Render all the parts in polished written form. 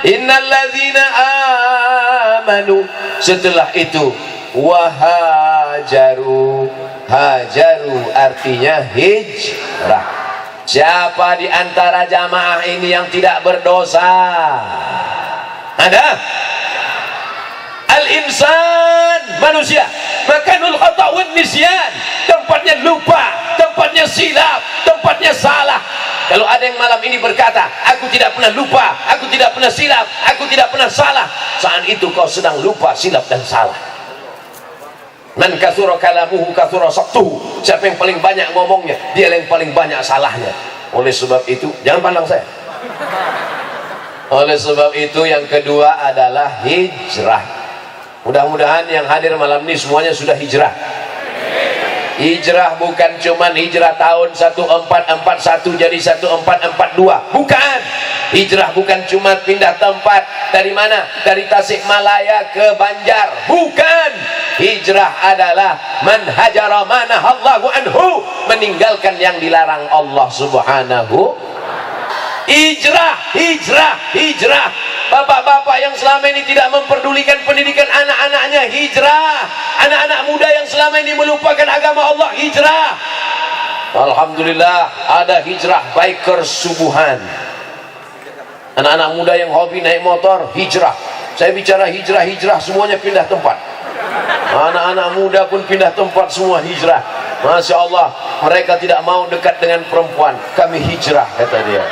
Innalladzina amanu, setelah itu wahajaru. Hajaru artinya hijrah. Siapa di antara jamaah ini yang tidak berdosa? Ada? Al-insan, manusia, makanul khata' wan nisyan, tempatnya lupa, tempatnya silap, tempatnya salah. Kalau ada yang malam ini berkata, aku tidak pernah lupa, aku tidak pernah silap, aku tidak pernah salah, saat itu kau sedang lupa, silap dan salah. Man katsura kalamuhu katsura saqtuhu. Siapa yang paling banyak ngomongnya, dia yang paling banyak salahnya. Oleh sebab itu, jangan pandang saya. Oleh sebab itu yang kedua adalah hijrah. Mudah-mudahan yang hadir malam ini semuanya sudah hijrah. Hijrah bukan cuman hijrah tahun 1441 jadi 1442, bukan. Hijrah bukan cuma pindah tempat. Dari mana? Dari Tasikmalaya ke Banjar, bukan. Hijrah adalah man hajara ma nahallahu anhu, meninggalkan yang dilarang Allah Subhanahu. Hijrah, hijrah, hijrah. Bapak-bapak yang selama ini tidak memperdulikan pendidikan anak-anaknya, hijrah. Anak-anak muda yang selama ini melupakan agama Allah, hijrah. Alhamdulillah ada hijrah biker subuhan. Anak-anak muda yang hobi naik motor, hijrah. Saya bicara hijrah-hijrah, semuanya pindah tempat. Anak-anak muda pun pindah tempat, semua hijrah. Masya Allah, mereka tidak mau dekat dengan perempuan. Kami hijrah, kata dia.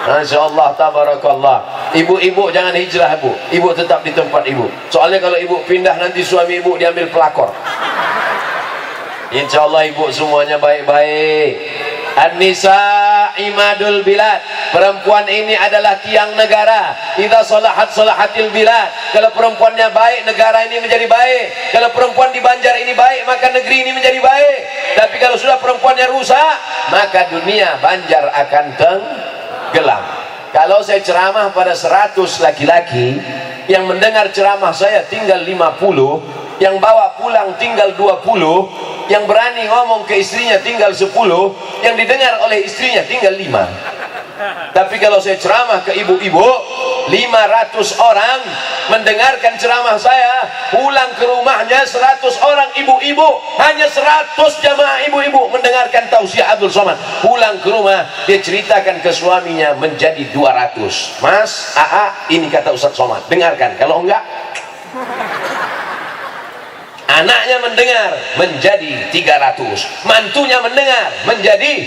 Masya Allah, tabarakallah. Ibu-ibu jangan hijrah, ibu. Ibu tetap di tempat ibu. Soalnya kalau ibu pindah, nanti suami ibu diambil pelakor. Insya Allah ibu semuanya baik-baik. An-nisa imadul bilad. Perempuan ini adalah tiang negara. Idza salahat salahatil bilad. Kalau perempuannya baik, negara ini menjadi baik. Kalau perempuan di Banjar ini baik, maka negeri ini menjadi baik. Tapi kalau sudah perempuannya rusak, maka dunia Banjar akan tenggelam. Kalau saya ceramah pada 100 laki-laki, yang mendengar ceramah saya tinggal 50, yang bawa pulang tinggal 20, yang berani ngomong ke istrinya tinggal 10, yang didengar oleh istrinya tinggal 5. Tapi kalau saya ceramah ke ibu-ibu, 500 orang mendengarkan ceramah saya, pulang ke rumahnya 100 orang ibu-ibu, hanya 100 jamaah ibu-ibu mendengarkan tausiah Abdul Somad. Pulang ke rumah, dia ceritakan ke suaminya menjadi 200. Mas, ini kata Ustaz Somad, dengarkan. Kalau enggak, anaknya mendengar menjadi 300, mantunya mendengar menjadi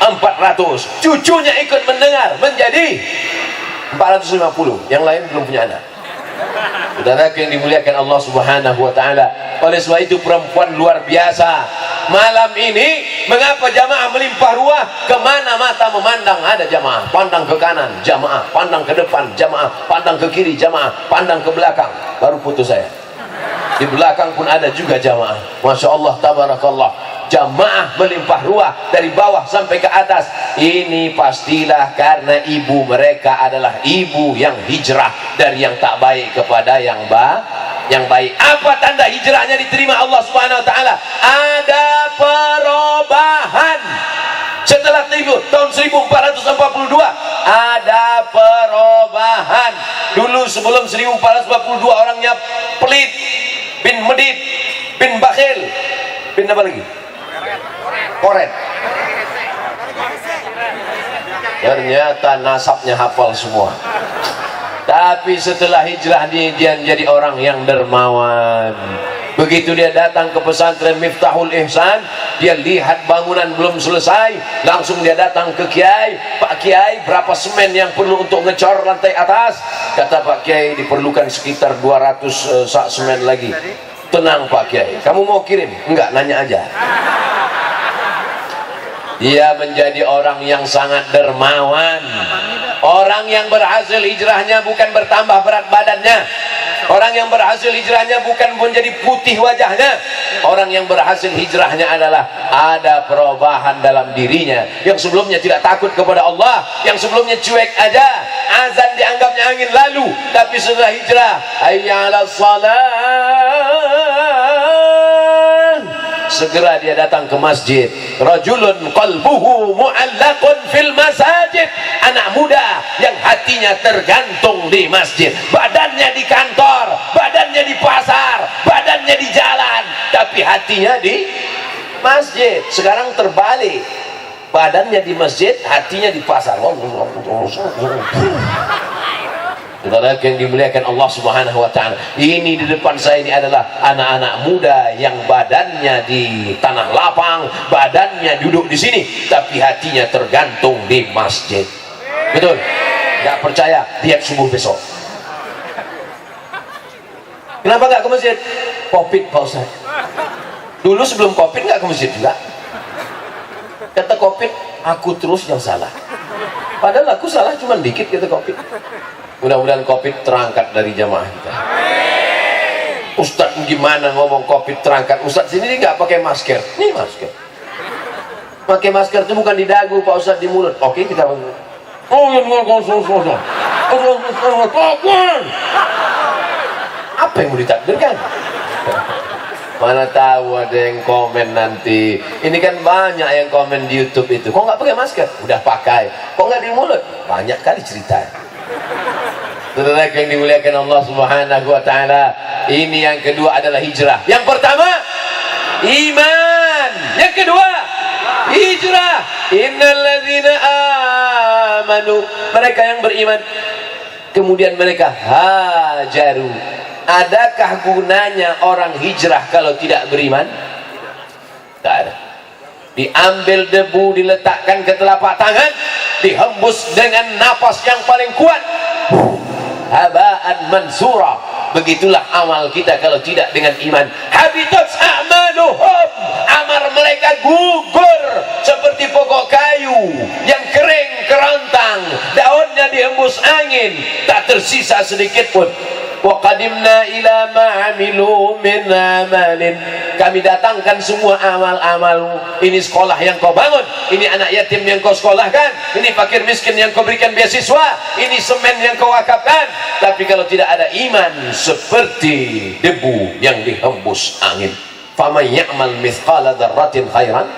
400, cucunya ikut mendengar menjadi 450. Yang lain belum punya anak. Saudara yang dimuliakan Allah Subhanahu wa taala. Oleh sebab itu perempuan luar biasa. Malam ini mengapa jamaah melimpah ruah? Kemana mata memandang ada jamaah. Pandang ke kanan jamaah, pandang ke depan jamaah, pandang ke kiri jamaah, pandang ke belakang. Baru putus saya. Di belakang pun ada juga jamaah. Masya Allah, tabarakallah. Jamaah melimpah ruah dari bawah sampai ke atas. Ini pastilah karena ibu mereka adalah ibu yang hijrah dari yang tak baik kepada yang baik. Apa tanda hijrahnya diterima Allah Subhanahu wa taala? Ada perubahan. Setelah tahun 1442 ada perubahan. Dulu sebelum 1442 orangnya pelit, bin medit, bin bakhil, bin apa lagi? Koret. Ternyata nasabnya hafal semua. Tapi setelah hijrah dia menjadi orang yang dermawan. Begitu dia datang ke pesantren Miftahul Ihsan, dia lihat bangunan belum selesai, langsung dia datang ke Kiai. Pak Kiai, berapa semen yang perlu untuk ngecor lantai atas? Kata Pak Kiai, diperlukan sekitar 200 sak semen lagi. Tenang Pak Kiai, kamu mau kirim? Enggak, nanya aja. Dia menjadi orang yang sangat dermawan. Orang yang berhasil hijrahnya bukan bertambah berat badannya. Orang yang berhasil hijrahnya bukan menjadi putih wajahnya. Orang yang berhasil hijrahnya adalah ada perubahan dalam dirinya. Yang sebelumnya tidak takut kepada Allah, yang sebelumnya cuek aja, azan dianggapnya angin lalu. Tapi setelah hijrah, hayya 'alas shalah, segera dia datang ke masjid. rajulun qalbuhu mu'allaqun fil masajid, anak muda yang hatinya tergantung di masjid, badannya di kantor, badannya di pasar, badannya di jalan, tapi hatinya di masjid. Sekarang terbalik, badannya di masjid, hatinya di pasar. Saudara yang dimuliakan Allah Subhanahu wa taala, ini di depan saya ini adalah anak-anak muda yang badannya di tanah lapang, badannya duduk di sini, tapi hatinya tergantung di masjid. Betul? Gak percaya? Lihat subuh besok. Kenapa gak ke masjid? Covid Pak Ustaz. Dulu sebelum Covid gak ke masjid juga. Kata Covid, aku terus yang salah. Padahal aku salah cuma dikit, kata Covid. Mudah-mudahan Covid terangkat dari jamaah kita. Ustaz gimana ngomong Covid terangkat? Ustaz sini nggak pakai masker. Ini masker. Pakai masker itu bukan di dagu Pak Ustaz, di mulut. Oke, kita oh ya apa yang mau ditakdirkan? Mana tahu ada yang komen nanti. Ini kan banyak yang komen di YouTube itu. Kok nggak pakai masker? Udah pakai. Kok nggak di mulut? Banyak kali cerita. Saudara yang dimuliakan Allah Subhanahu wa taala, ini yang kedua adalah hijrah. Yang pertama iman, yang kedua hijrah. Innalladzina amanu, mereka yang beriman kemudian mereka hajaru. Adakah gunanya orang hijrah kalau tidak beriman? Tidak ada. Diambil debu, diletakkan ke telapak tangan, dihembus dengan napas yang paling kuat, habaan mansura. Begitulah amal kita kalau tidak dengan iman. Habitat a'maluhum, amal mereka gugur seperti pokok kayu yang kering kerontang, daunnya dihembus angin, tak tersisa sedikit pun. Wa qadimna ila ma amilu min amalin, kami datangkan semua amal-amal. Ini sekolah yang kau bangun, ini anak yatim yang kau sekolahkan, ini fakir miskin yang kau berikan beasiswa, ini semen yang kau wakafkan. Tapi kalau tidak ada iman, seperti debu yang dihembus angin. Faman ya'mal mithqala dzarratin khairan